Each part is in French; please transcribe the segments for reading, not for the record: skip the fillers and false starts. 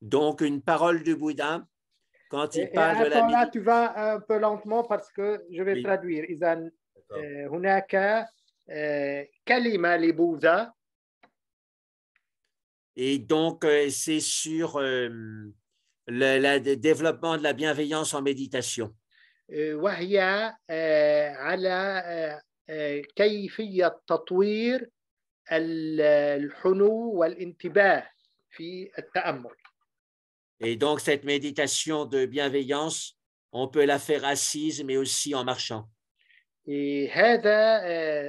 Donc, une parole du Bouddha, quand il Et parle à de ce la moment-là, méditation. tu vas un peu lentement parce que je vais Oui, traduire. إذا d'accord. هناك كلمة لبوذا. Et donc, c'est sur le développement de la bienveillance en méditation. وهي على كيفية تطوير الحنو والانتباه في التأمل. Et donc, cette méditation de bienveillance, on peut la faire assise, mais aussi en marchant. هذا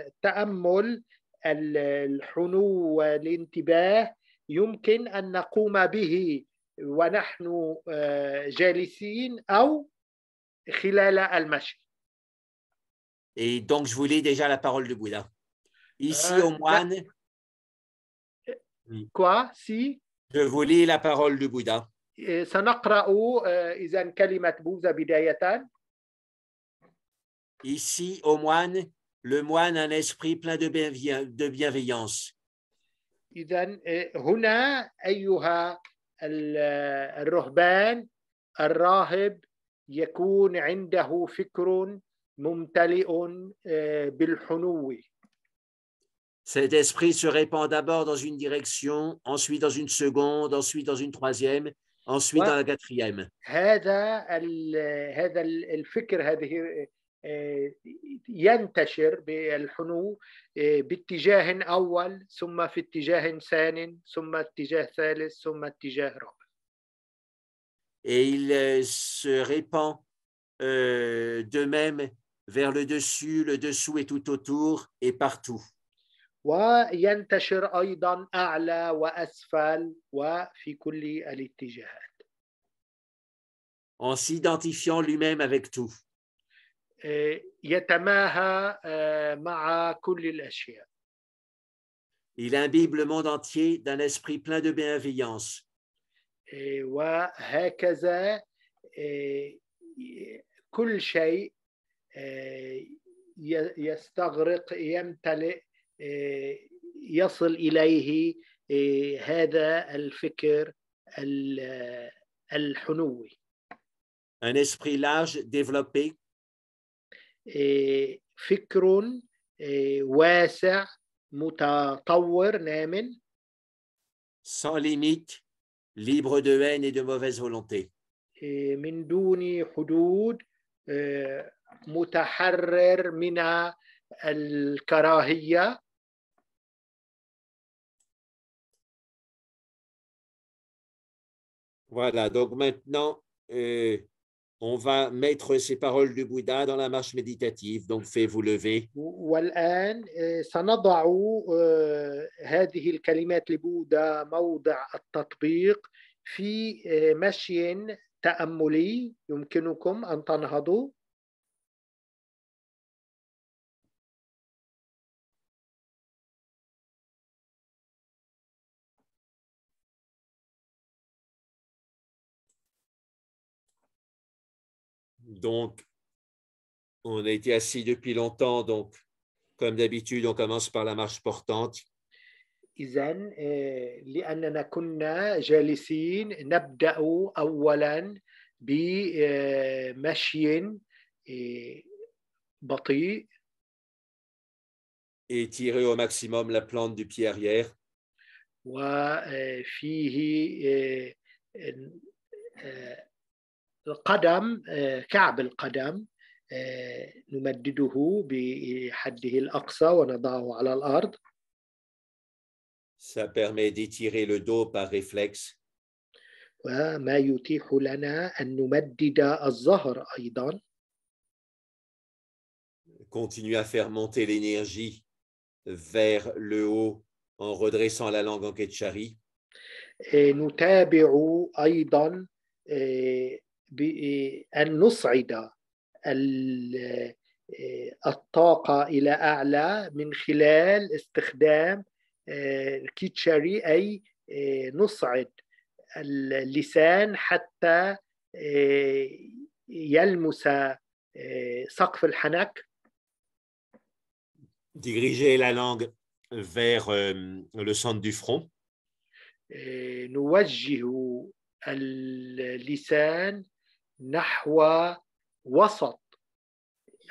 التأمل الحنو والانتباه يمكن أن نقوم به ونحن جالسين أو خلال المشي. Et donc, je vous lis déjà la parole du Bouddha. Ici, au moine, quoi si je vous lis la parole du Bouddha. سنقرأ إذا كلمة بوذا بداية. Ici, au moine, le moine a un esprit plein de bienveillance. إذا هنا أيها الرهبان الراهب يكون عنده فكر ممتلئ بالحنو. Cet esprit se répand d'abord dans une direction, ensuite dans une seconde, ensuite dans une troisième, ensuite dans la quatrième. هذا الفكر هذه ينتشر بالحنو باتجاه أول ثم في اتجاه ثاني ثم اتجاه ثالث ثم اتجاه رابع. Et il se répand de même vers le dessus, le dessous et tout autour et partout. وينتشر أيضا أعلى وأسفل وفي كل الاتجاهات. En s'identifiant lui-même avec tout. يتماهى مع كل الأشياء. Il imbibe le monde entier d'un esprit plein de bienveillance. وهكذا كل شيء يستغرق يمتلئ يصل إليه هذا الفكر الحنوي. Un esprit large, développé. فكر واسع متطور نام. Sans limite, libre de haine et de mauvaise volonté. من دون حدود متحرر من الكراهية. Voilà, donc maintenant, on va mettre ces paroles du Bouddha dans la marche méditative. Donc, faites-vous lever. والآن سنضع هذه الكلمات لبوذا موضع التطبيق في مشي تأملي. يمكنكم أن تنهضوا. Donc, on a été assis depuis longtemps, donc, comme d'habitude, on commence par la marche portante. إذا لأننا كنا جالسين نبدأ أولا بمشي بطيء. Et tirer au maximum la plante du pied arrière. وفيه القدم كعب القدم نمدده بحده الأقصى ونضعه على الأرض. Ça permet d'étirer le dos par réflexe. وما يتيح لنا أن نمدد الظهر أيضا. Continue à faire monter l'énergie vers le haut en redressant la langue en Ketchari. نتابع أيضا بأن نصعد الطاقة إلى أعلى من خلال استخدام الكيتشاري، أي نصعد اللسان حتى يلمس سقف الحنك. Diriger la langue vers le centre du front. نوجه اللسان نحو وسط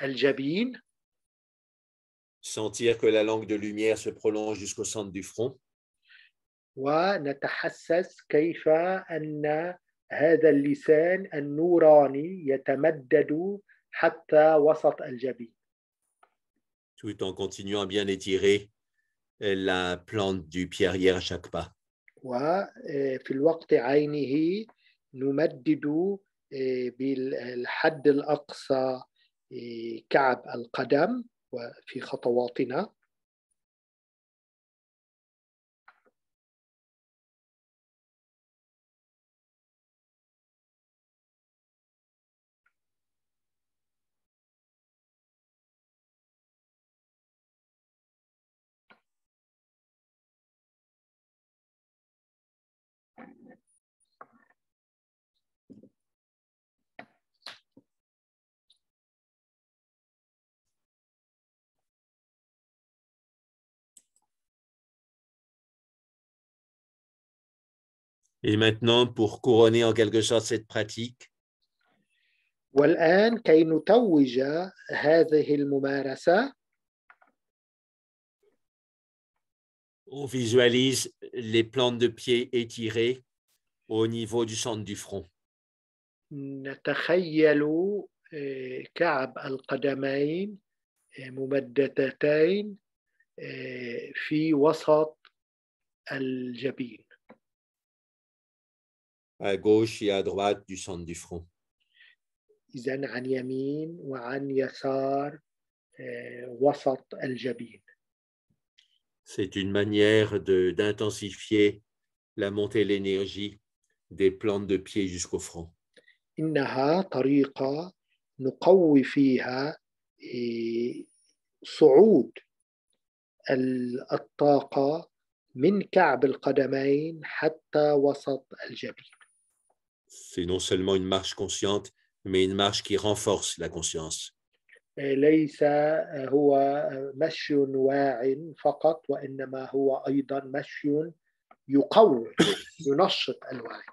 الجبين. Sentir que la langue de lumière se prolonge jusqu'au centre du front. ونتحسس كيف أن هذا اللسان النوراني يتمدد حتى وسط الجبين. Tout en continuant à bien étirer la plante du pied arrière à chaque pas. وفي الوقت عينه نمدد بالحد الأقصى كعب القدم وفي خطواتنا. Et maintenant, pour couronner en quelque sorte cette pratique, والآن كي نتوج هذه الممارسة on visualise les plantes de pied étirées au niveau du centre du front. نتخيل كعب القدمين ممددتين في وسط الجبين. À gauche et à droite du centre du front. إذن عن يمين وعن يسار وسط الجبين. C'est une manière d'intensifier la montée de l'énergie des plantes de pied jusqu'au front. إنها طريقة نقوي فيها صعود الطاقة من كعب القدمين حتى وسط الجبين. C'est non seulement une marche consciente, mais une marche qui renforce la conscience. ليس هو مشي واع فقط، وإنما هو أيضا مشي يقوي ينشط الوعي.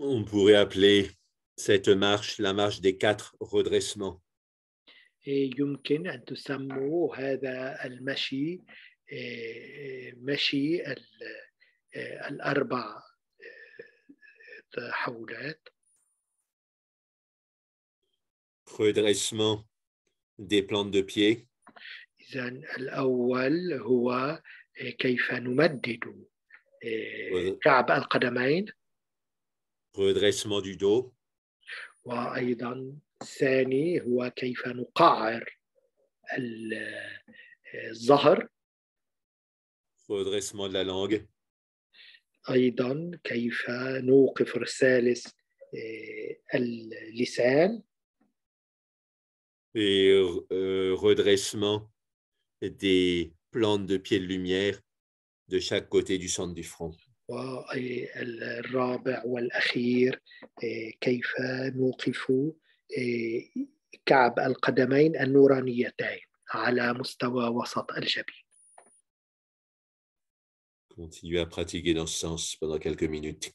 On pourrait appeler cette marche la marche des 4 redressements. يمكن أن تسموا هذا المشي مشي الأربع تحولات. Redressement des plantes de pied. إذن الأول هو كيف نمدد كعب القدمين. Redressement du dos. وأيضا الثاني هو كيف نقعر الظهر. Redressement de la langue. أيضا كيف نوقف الثالث اللسان. Et redressement des plantes de pied de lumière de chaque côté du centre du front. والرابع والأخير كيف نوقف كعب القدمين النورانيتين على مستوى وسط الجبين. Continuez à pratiquer dans ce sens pendant quelques minutes.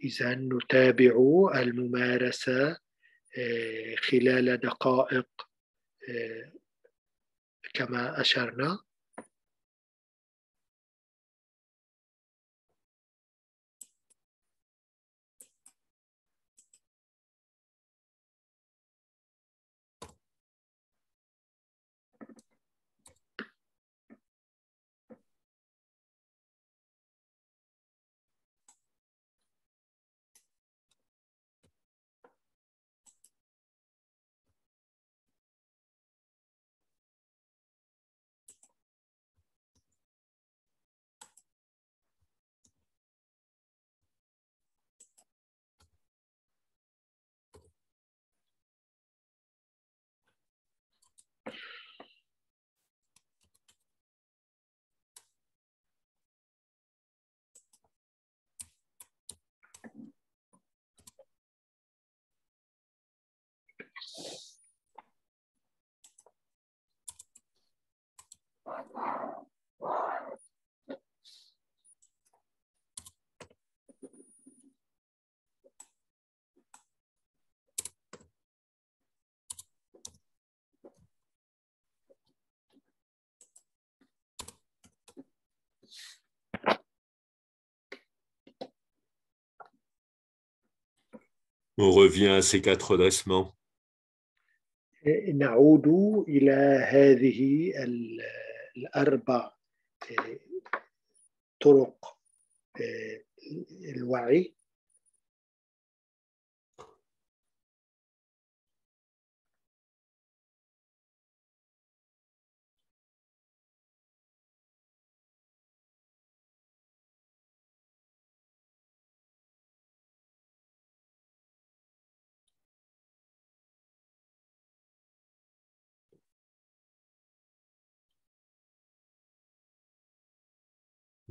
إذا نتابع الممارسة خلال دقائق كما أشرنا. On revient à ces quatre redressements. نعود إلى هذه الأربع طرق الوعي.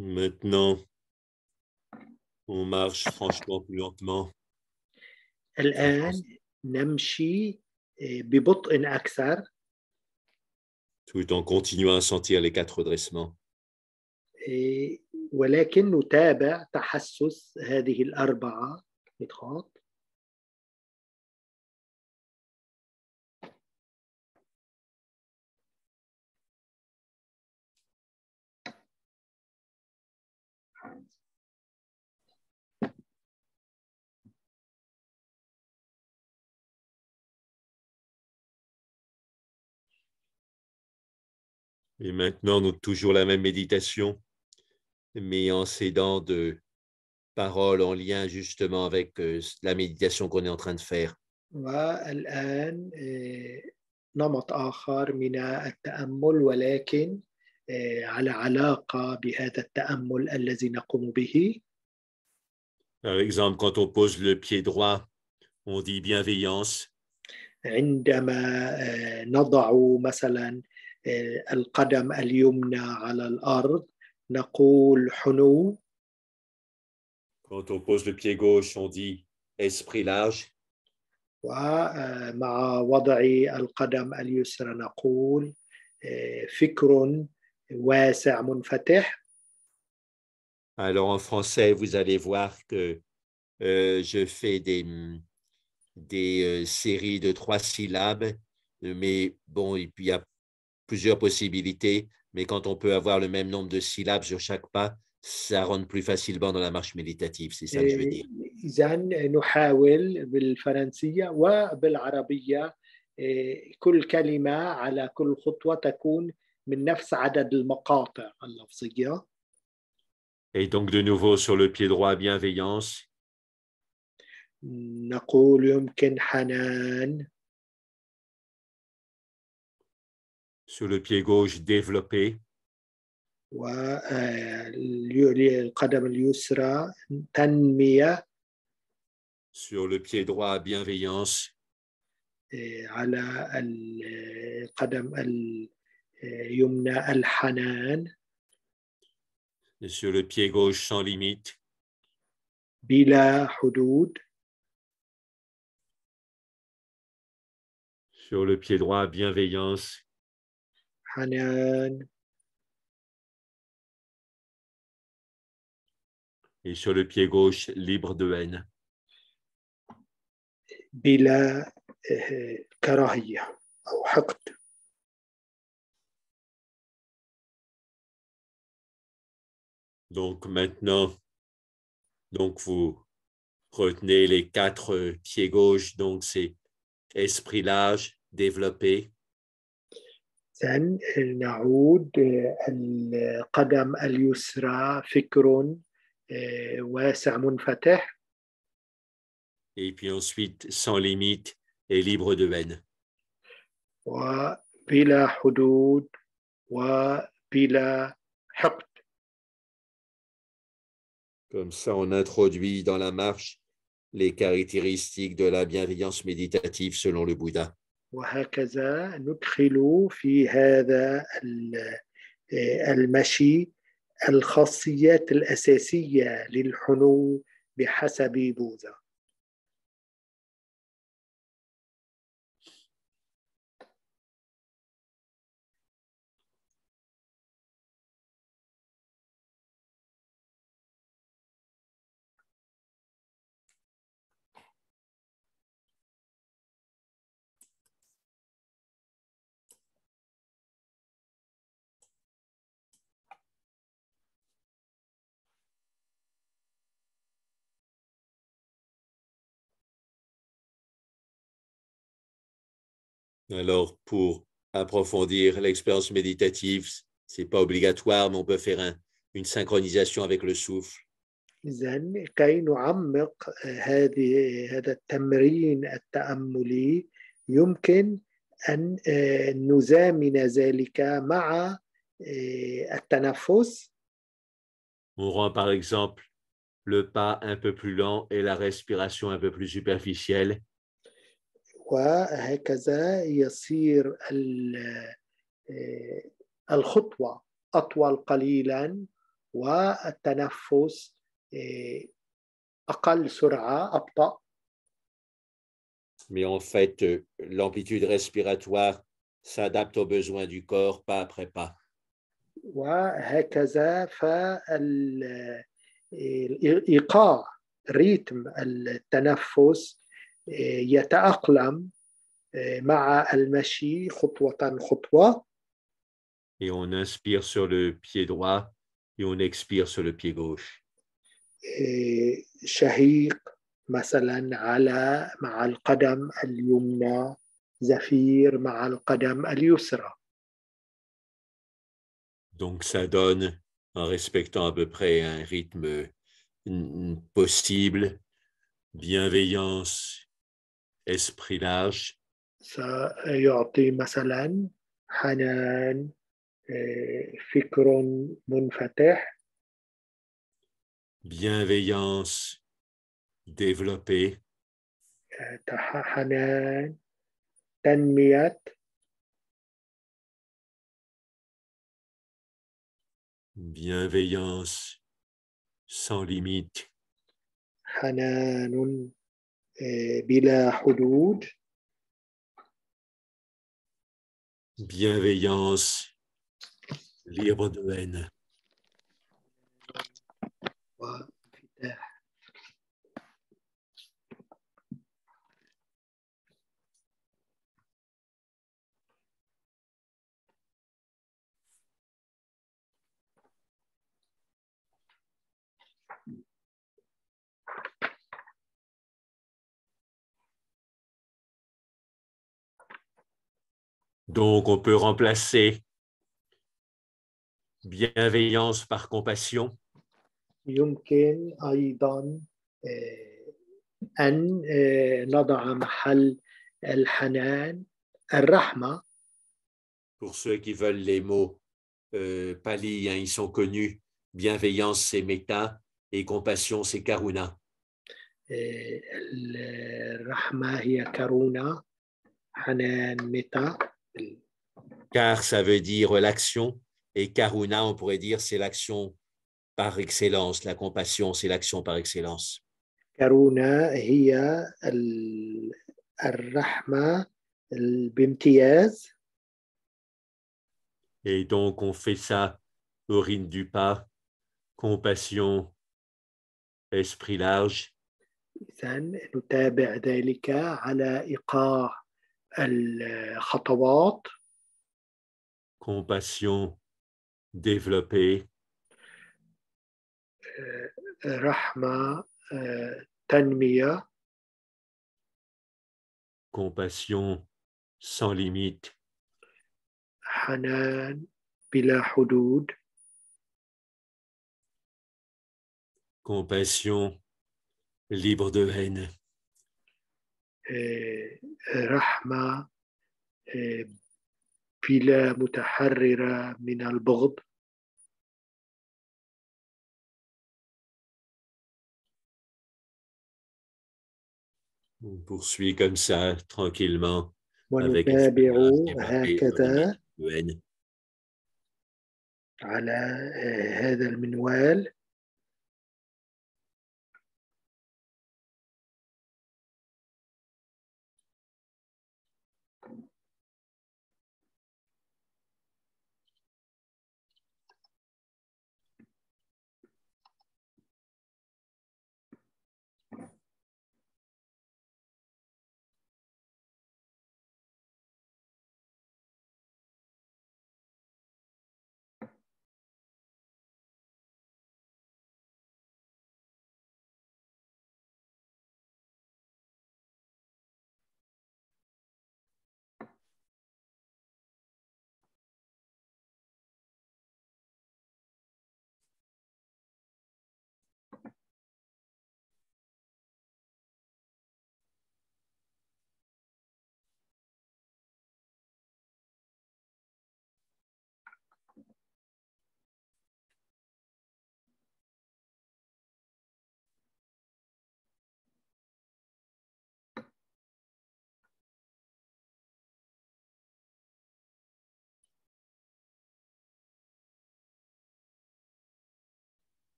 Maintenant, on marche franchement plus lentement, الآن نمشي ببطء أكثر tout en continuant à sentir les quatre redressements. ولكن نتابع تحسس هذه الأربعة نقاط. Et maintenant, nous toujours la même méditation, mais en s'aidant de paroles en lien justement avec la méditation qu'on est en train de faire. والآن نمط آخر من التأمل ولكن على علاقة بهذا التأمل الذي نقوم به. Par exemple, quand on pose le pied droit, on dit bienveillance. عندما نضع مثلا القدم اليمنى على الأرض نقول حنو. Quand on pose le pied gauche, on dit esprit large. ومع وضع القدم اليسرى نقول فكر واسع منفتح. Alors en français, vous allez voir que je fais des séries de 3 syllabes, mais bon, et puis il y a plusieurs possibilités, mais quand on peut avoir le même nombre de syllabes sur chaque pas, ça rentre plus facilement dans la marche méditative, c'est ça que je veux dire. إذا نحاول بالفرنسية وبالعربية كل كلمة على كل خطوة تكون من نفس عدد المقاطع اللفظية. Et donc de nouveau sur le pied droit, bienveillance. نقول يمكن حنان. Sur le pied gauche, développer. والقدم اليسرى تنمية. Sur le pied droit, bienveillance. على القدم اليمنى الحنان. Et sur le pied gauche, sans limite. بلا حدود. Sur le pied droit, bienveillance. حنان. Et sur le pied gauche, libre de haine. بلا كراهية أو حقد. Donc maintenant, donc vous retenez les 4 pieds gauches, donc c'est esprit large, développé. نعود القدم اليسرى فكر واسع منفتح. Et puis ensuite, sans limite et libre de haine. وبلا حدود وبلا حقد. Comme ça, on introduit dans la marche les caractéristiques de la bienveillance méditative selon le Bouddha. وهكذا ندخل في هذا المشي الخاصيات الأساسية للحنو بحسب بوذا. Alors, pour approfondir l'expérience méditative, ce n'est pas obligatoire, mais on peut faire une synchronisation avec le souffle. إذن كي نعمق هذا التمرين التأملي يمكن أن نزامن ذلك مع التنفس. On rend par exemple le pas un peu plus lent et la respiration un peu plus superficielle. وهكذا يصير الخطوة أطول قليلا والتنفس أقل سرعة أبطأ. Mais en fait, l'amplitude respiratoire s'adapte aux besoins du corps pas après pas. وهكذا فالإيقاع ريتم التنفس يتأقلم مع المشي خطوة خطوة. Et on inspire sur le pied droit et on expire sur le pied gauche. شهيق مثلا على مع القدم اليمنى، زفير مع القدم اليسرى. Donc ça donne, en respectant à peu près un rythme possible, bienveillance, esprit large. سيعطي مثلا حنان، فكر منفتح. Bienveillance développée. حنان، تنمية. Bienveillance sans limite. حنان بلا حدود. Bienveillance libre de haine. وانفتاح. Donc, on peut remplacer bienveillance par compassion. يمكن أيضا أن نضع محل الحنان الرحمة. Pour ceux qui veulent les mots pali, hein, ils sont connus. Bienveillance, c'est metta, et compassion, c'est karuna. الرحمة هي كرونا، حنان ميتا. Car ça veut dire l'action, et karuna, on pourrait dire, c'est l'action par excellence. La compassion, c'est l'action par excellence. كرونا هي الرحمة بامتياز. Et donc, on fait ça au rythme du pas, compassion, esprit large. إذن نتابع ذلك على إيقاع الخطوات. Compassion développée. رحمة، تنمية. Compassion sans limite. حنان بلا حدود. Compassion libre de haine. رحمة بلا متحررة من البغض. On poursuit comme ça, tranquillement, avec ونتابع expérience développée sur le هكذا de haine. على هذا المنوال.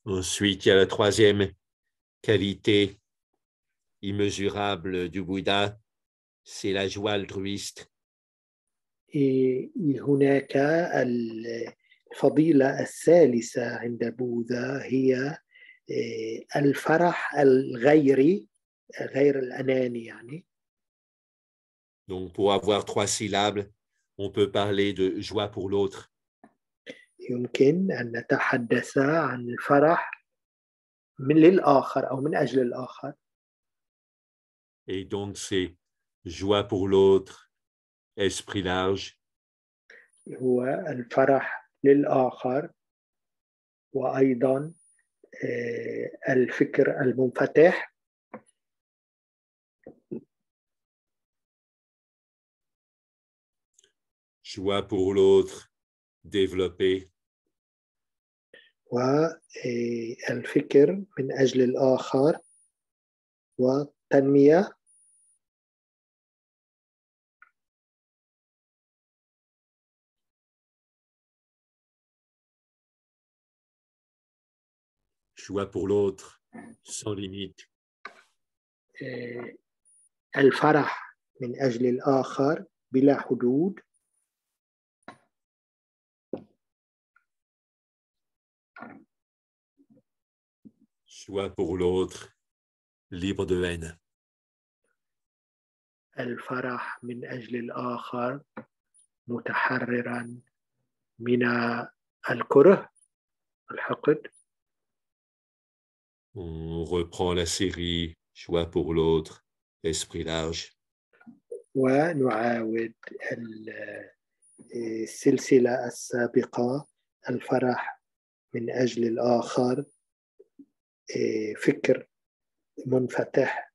Ensuite, il y a la troisième qualité immesurable du Bouddha, c'est la joie altruiste. هناك الفضيلة الثالثة عند بوذا هي الفرح الغيري غير الأناني يعني. Donc, pour avoir trois syllabes, on peut parler de joie pour l'autre. يمكن أن نتحدث عن الفرح من للآخر أو من أجل الآخر. Et donc, c'est joie pour l'autre, esprit large. هو الفرح للآخر وأيضا الفكر المنفتح. Joie pour l'autre, développé. والفكر من أجل الآخر وتنمية. Joie pour l'autre, sans limite. الفرح من أجل الآخر بلا حدود. Joie pour l'autre, libre de haine. الفرح من أجل الآخر متحررا من الكره الحقد. On reprend la série Joie pour l'autre, esprit large. ونعاود السلسلة السابقة الفرح من أجل الآخر فكر منفتح.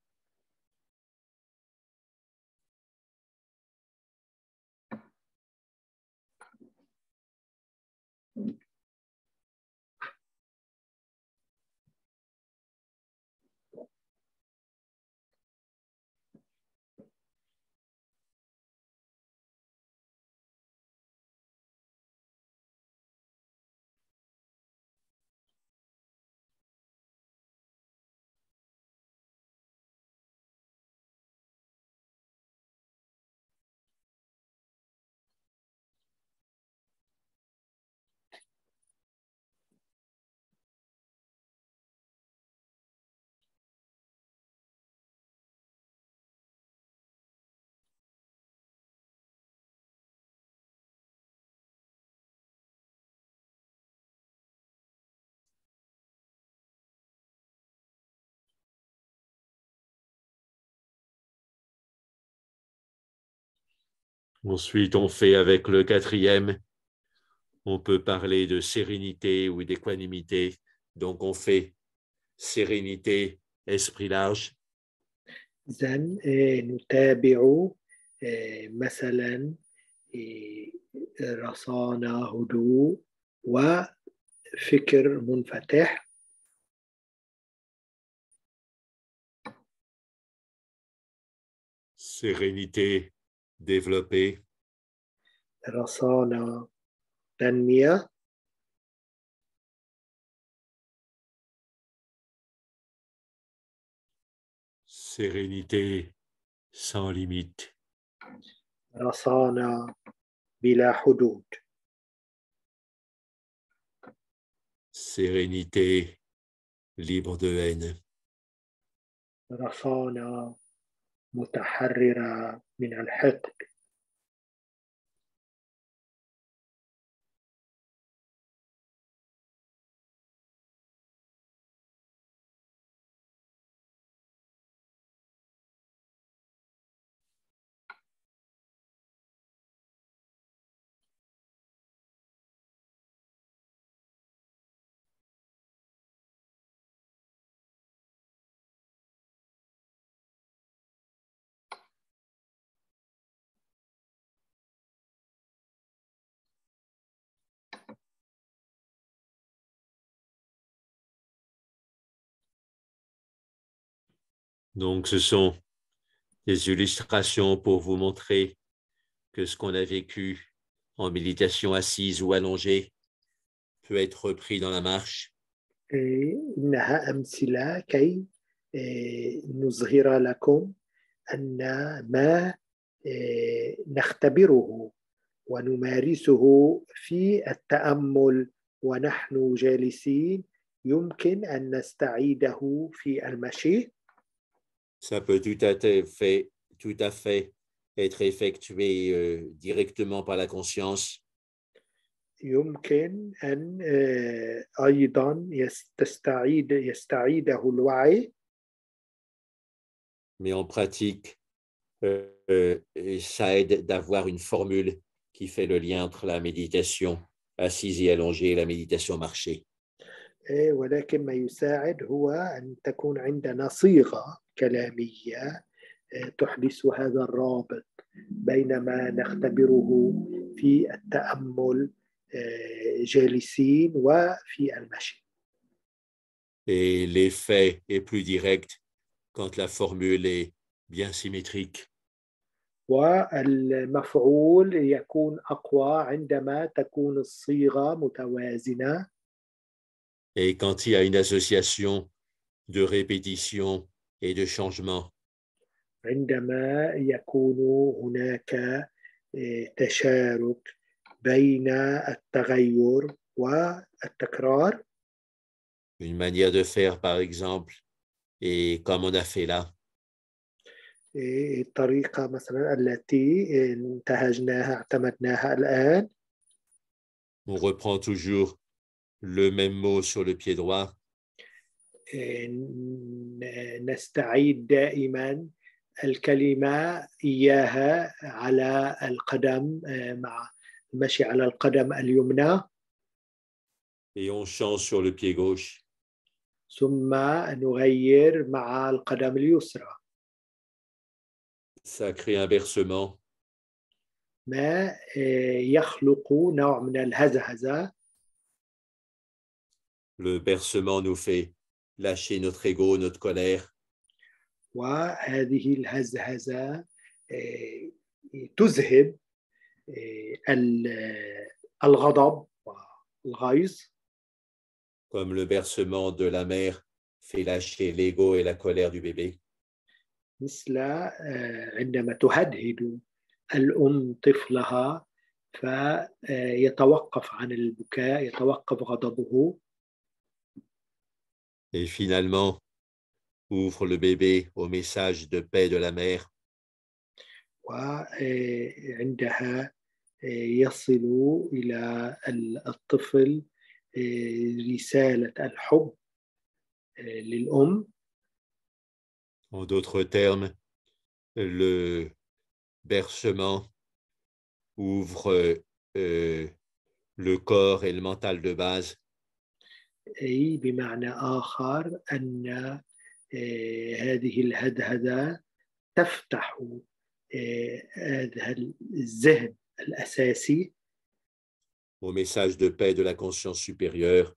Ensuite, on fait avec le quatrième, on peut parler de sérénité ou d'équanimité. Donc, on fait sérénité, esprit large. إذن نتابع مثلا رصانة هدوء وفكر منفتح. Sérénité développée. رصانة تنمية. Sérénité sans limite. رصانة بلا حدود. Sérénité libre de haine. رصانة متحررة من الحقد. Donc, ce sont des illustrations pour vous montrer que ce qu'on a vécu en méditation assise ou allongée peut être repris dans la marche. إنها أمثلة كي نظهر لكم أن ما نختبره ونمارسه في التأمل ونحن جالسين يمكن أن نستعيده في المشي. Ça peut tout à fait être effectué directement par la conscience. يمكن أن أيضا يستعيده الوعي. Mais en pratique, ça aide d'avoir une formule qui fait le lien entre la méditation assise et allongée et la méditation marchée. ولكن ما يساعد هو أن تكون عندنا صيغة كلامية تحدث هذا الرابط بين ما نختبره في التأمل جالسين وفي المشي. Et l'effet est plus direct quand la formule est bien symétrique. والمفعول يكون أقوى عندما تكون الصيغة متوازنة. Et quand il y a une association de répétition et de changement. عندما يكون هناك تشارك بين التغير والتكرار. Une manière de faire, par exemple, et comme on a fait là. الطريقة مثلا التي انتهجناها اعتمدناها الآن. On reprend toujours le même mot sur le pied droit. نستعيد دائما الكلمة إياها على القدم مع المشي على القدم اليمنى. Et on change sur le pied gauche. ثم نغير مع القدم اليسرى. Ça crée un bercement. ما يخلق نوع من الهزهزة. Le bercement nous fait lâcher notre ego, notre colère. وهذه الهزهزة تذهب الغضب والغيظ. Comme le bercement de la mère fait lâcher l'ego et la colère du bébé. مثل عندما تهدهد الأم طفلها فيتوقف عن البكاء، يتوقف غضبه. Et finalement, ouvre le bébé au message de paix de la mère. وعندها يصل إلى الطفل رسالة الحب للأم. En d'autres termes, le bercement ouvre le corps et le mental de base. أي بمعنى آخر أن هذه الهدهدة تفتح هذا الذهن الأساسي au message de paix de la conscience supérieure.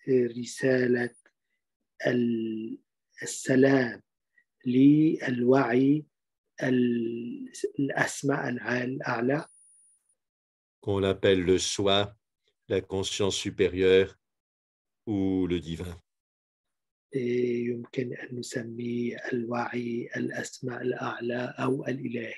ورسالة السلام للوعي الأسمى الأعلى. Qu'on appelle le soi, la conscience supérieure ou le divin. يمكن أن نسميه الوعي الأسمى الأعلى أو الإلهي.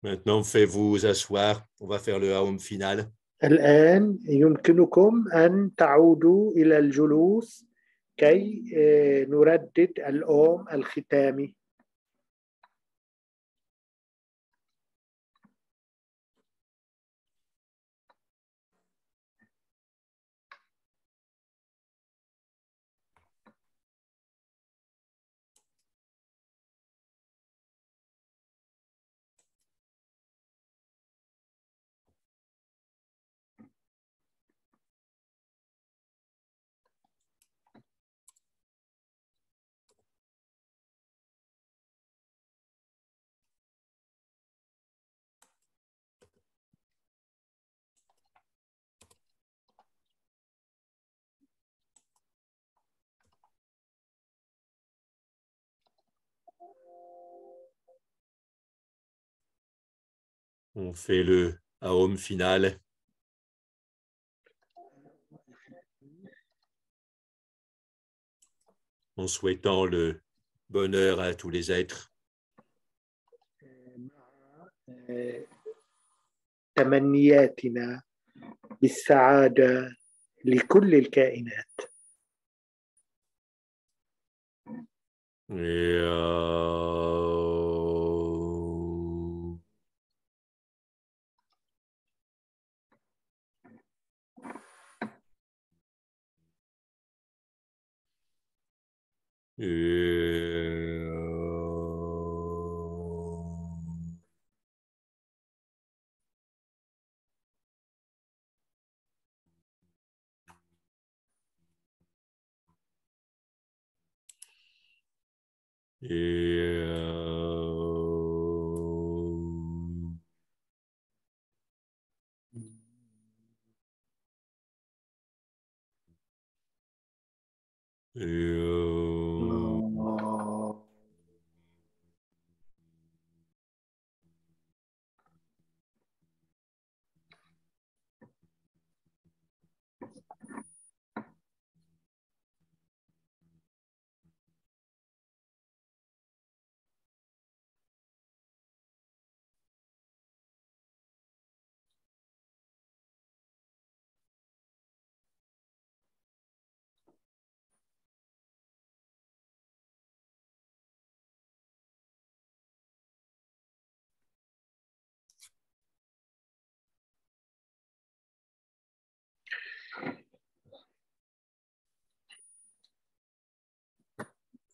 Maintenant, faites-vous asseoir. On va faire le Aum final. الآن يمكنكم أن تعودوا إلى الجلوس كي نردد الأوم الختامي. On fait le Aum final. En souhaitant le bonheur à tous les êtres. تمنياتنا بالسعادة لكل الكائنات. Et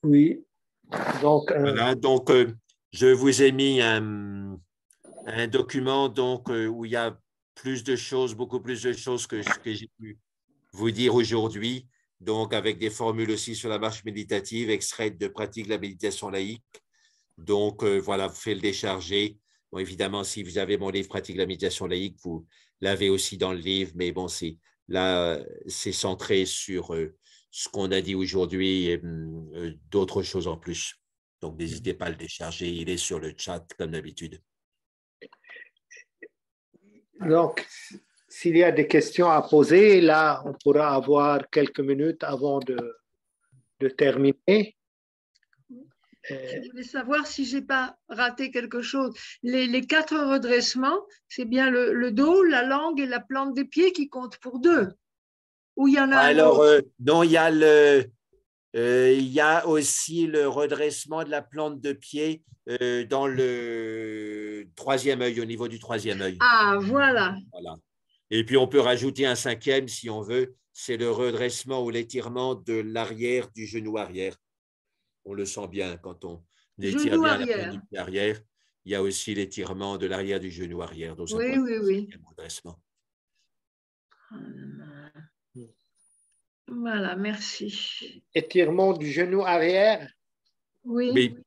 Oui. Donc, voilà, donc je vous ai mis un document donc, où il y a plus de choses, beaucoup plus de choses que ce que j'ai pu vous dire aujourd'hui, donc avec des formules aussi sur la marche méditative, extraites de pratiques de la méditation laïque. Donc voilà, vous faites le décharger. Bon, évidemment, si vous avez mon livre Pratique de la méditation laïque, vous l'avez aussi dans le livre, mais bon, là, c'est centré sur ce qu'on a dit aujourd'hui et d'autres choses en plus. Donc, n'hésitez pas à le décharger. Il est sur le chat, comme d'habitude. donc, s'il y a des questions à poser, là, on pourra avoir quelques minutes avant de terminer. Je voulais savoir si je n'ai pas raté quelque chose. Les 4 redressements, c'est bien le dos, la langue et la plante des pieds qui comptent pour 2. Ou il y en a Alors, un autre? non, il y a aussi le redressement de la plante de pied dans le troisième œil, au niveau du troisième œil. Ah, voilà. Voilà. Et puis, on peut rajouter un cinquième, si on veut, c'est le redressement ou l'étirement de l'arrière du genou arrière. On le sent bien quand on étire Genou bien la plante arrière. du pied arrière. Il y a aussi l'étirement de l'arrière du genou arrière. Donc, ça Oui, peut être oui, un oui. cinquième redressement. Voilà, merci. Étirement du genou arrière. Oui. Oui,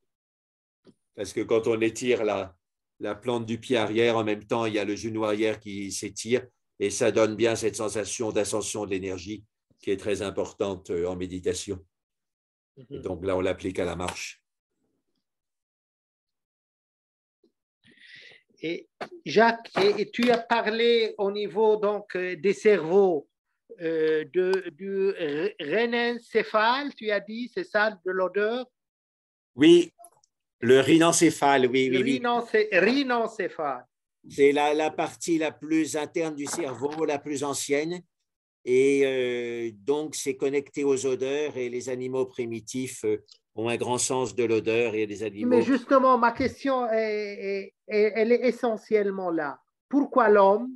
parce que quand on étire la plante du pied arrière, en même temps, il y a le genou arrière qui s'étire et ça donne bien cette sensation d'ascension de l'énergie qui est très importante en méditation. Et donc là, on l'applique à la marche. Et Jacques, et tu as parlé au niveau donc des cerveaux du rénencéphale, tu as dit, c'est ça, de l'odeur? Oui, Le rhinencéphale, oui, oui, oui. Rhinencéphale. C'est la partie la plus interne du cerveau, la plus ancienne. Et donc, c'est connecté aux odeurs et les animaux primitifs ont un grand sens de l'odeur et les animaux. Mais justement, ma question, elle est essentiellement là. Pourquoi l'homme,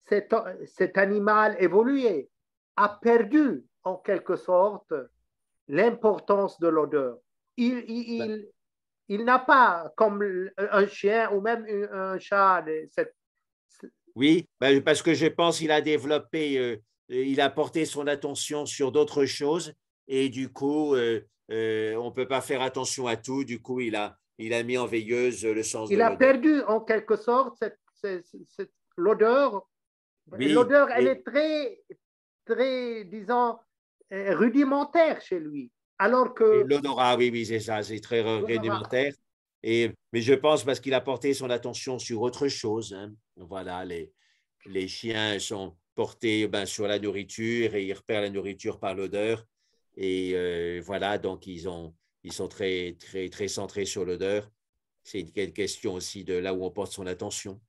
cet animal évolué, a perdu en quelque sorte l'importance de l'odeur? Il n'a pas, comme un chien ou même un chat, Oui, parce que je pense qu'il a développé, il a porté son attention sur d'autres choses et du coup, on ne peut pas faire attention à tout. Du coup, il a mis en veilleuse le sens de il a l'odeur. perdu en quelque sorte l'odeur. Oui, L'odeur, elle est très, disons, rudimentaire chez lui. Alors que l'odorat, oui, oui, c'est ça, c'est très rudimentaire. Mais je pense parce qu'il a porté son attention sur autre chose. Hein. Voilà, les chiens sont portés sur la nourriture et ils repèrent la nourriture par l'odeur. Et voilà, donc ils sont très, très, très centrés sur l'odeur. C'est une question aussi de là où on porte son attention.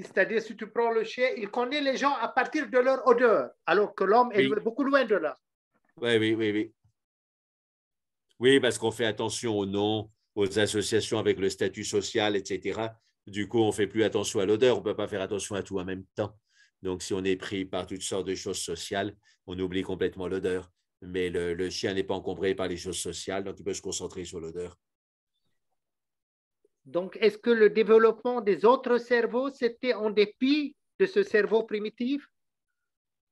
c'est-à-dire, si tu prends le chien, il connaît les gens à partir de leur odeur, alors que l'homme est beaucoup loin de là. Oui, oui, oui, oui. Oui, parce qu'on fait attention aux noms, aux associations avec le statut social, etc. Du coup, on ne fait plus attention à l'odeur, on ne peut pas faire attention à tout en même temps. Donc, si on est pris par toutes sortes de choses sociales, on oublie complètement l'odeur. Mais le chien n'est pas encombré par les choses sociales, donc il peut se concentrer sur l'odeur. Donc, est-ce que le développement des autres cerveaux, c'était en dépit de ce cerveau primitif?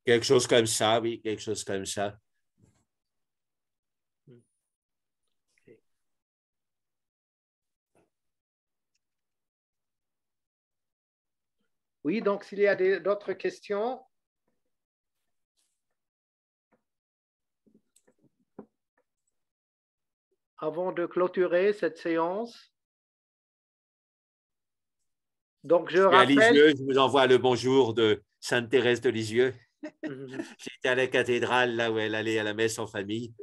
Quelque chose comme ça, oui, quelque chose comme ça. Oui, donc s'il y a d'autres questions. Avant de clôturer cette séance. Donc, je rappelle… À Lisieux, je vous envoie le bonjour de Sainte Thérèse de Lisieux. J'étais à la cathédrale, là où elle allait à la messe en famille.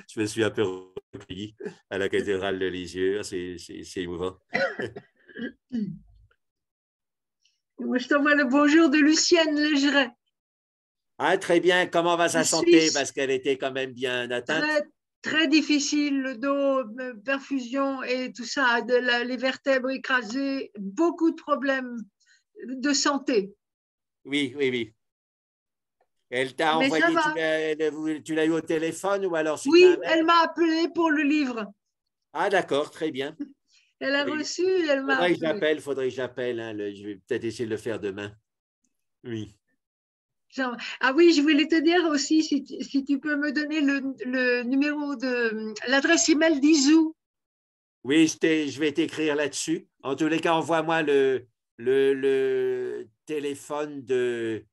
Je me suis un peu recueilli à la cathédrale de Lisieux. C'est émouvant. Moi, je t'envoie le bonjour de Lucienne Légeret. Ah, très bien. Comment va sa santé? Parce qu'elle était quand même bien atteinte. Très, très difficile, le dos, perfusion et tout ça, les vertèbres écrasées, beaucoup de problèmes de santé. Oui, oui, oui. Elle t'a envoyé, tu l'as eu au téléphone ou alors? Oui, elle m'a appelé pour le livre. Ah, d'accord, très bien. Elle a reçu, elle m'a appelé. Faudrait que j'appelle. Hein, je vais peut-être essayer de le faire demain. Oui. Ah oui, je voulais te dire aussi, si tu peux me donner le numéro de l'adresse email d'Izou. Oui, je vais t'écrire là-dessus. En tous les cas, envoie-moi le téléphone de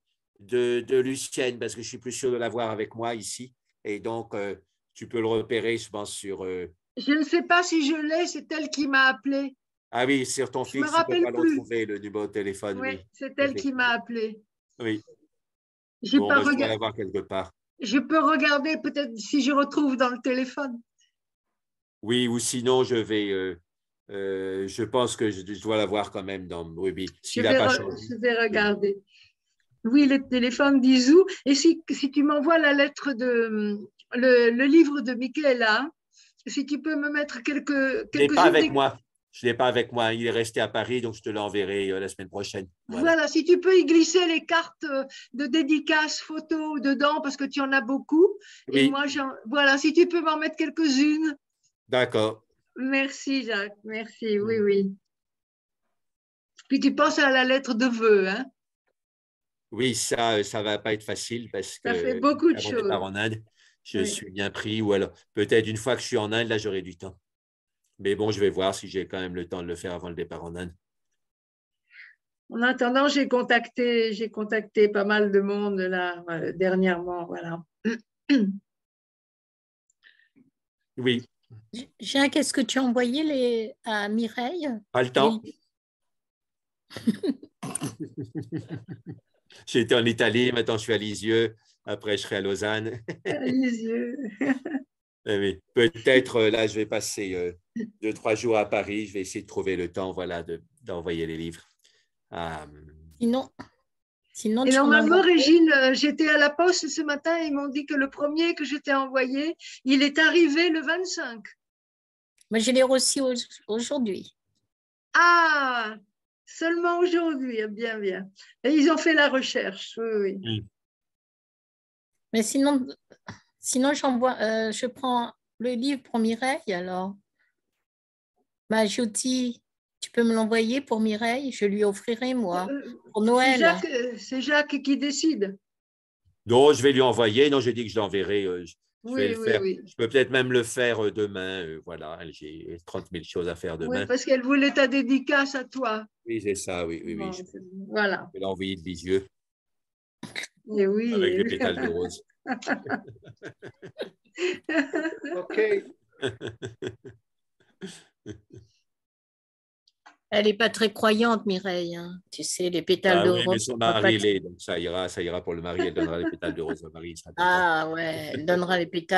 Lucienne parce que je suis plus sûr de l'avoir avec moi ici. Et donc, tu peux le repérer, je pense, sur… Je ne sais pas si je l'ai, c'est elle qui m'a appelé. Ah oui, sur ton fixe, tu ne peux pas le retrouver, le numéro de téléphone. Oui, c'est elle qui m'a appelé. Oui. Je dois l'avoir quelque part. Je peux regarder peut-être si je retrouve dans le téléphone. Oui, ou sinon, je pense que je dois l'avoir quand même dans… Oui, s'il n'a pas changé. Je vais regarder. Oui, le téléphone d'Izou. Et si tu m'envoies la lettre le livre de Michaela, si tu peux me mettre quelques… Je ne l'ai pas avec moi. Je ne l'ai pas avec moi. Il est resté à Paris, donc je te l'enverrai la semaine prochaine. Voilà, si tu peux y glisser les cartes de dédicaces photos dedans, parce que tu en as beaucoup. Oui. Et moi, voilà, si tu peux m'en mettre quelques-unes. D'accord. Merci, Jacques. Merci, oui, oui. Puis tu penses à la lettre de vœux, hein? Oui, ça ne va pas être facile parce que… Ça fait beaucoup de choses. En Inde, je suis bien pris. Ou alors, peut-être une fois que je suis en Inde, là, j'aurai du temps. Mais bon, je vais voir si j'ai quand même le temps de le faire avant le départ en Inde. En attendant, j'ai contacté pas mal de monde là, dernièrement. Voilà. Oui. Jacques, est-ce que tu as envoyé à Mireille? Pas le temps. J'étais en Italie, maintenant je suis à Lisieux. Après, je serai à Lausanne. À Lisieux. Oui. Peut-être, là, je vais passer 2, 3 jours à Paris. Je vais essayer de trouver le temps, voilà, d'envoyer les livres. Sinon, Et tu en normalement, envoies. Régine, j'étais à la poste ce matin et ils m'ont dit que le premier que je t'ai envoyé, il est arrivé le 25. Moi, je l'ai reçu aujourd'hui. Ah, seulement aujourd'hui, bien, bien. Et ils ont fait la recherche, oui, oui. Mais sinon je prends le livre pour Mireille, alors. Jyoti, tu peux me l'envoyer pour Mireille, je lui offrirai, moi, pour Noël. C'est Jacques qui décide. Non, je vais lui envoyer. Non, j'ai dit que je l'enverrai. Je vais Oui, le oui, faire. oui. Je peux peut-être même le faire demain. Voilà, j'ai 30 000 choses à faire Oui, demain. parce qu'elle voulait ta dédicace à toi. Oui, c'est ça, oui, oui, oui. Bon, voilà. Je vais l'envoyer de Lisieux Et oui. avec les pétales de rose. OK. Elle n'est pas très croyante, Mireille, hein. Tu sais, les pétales de Oui, mais rose. son mari l'est, donc ça ira pour le mari. Elle donnera les pétales de rose au mari. Il sera content. Ah ouais, elle donnera les pétales.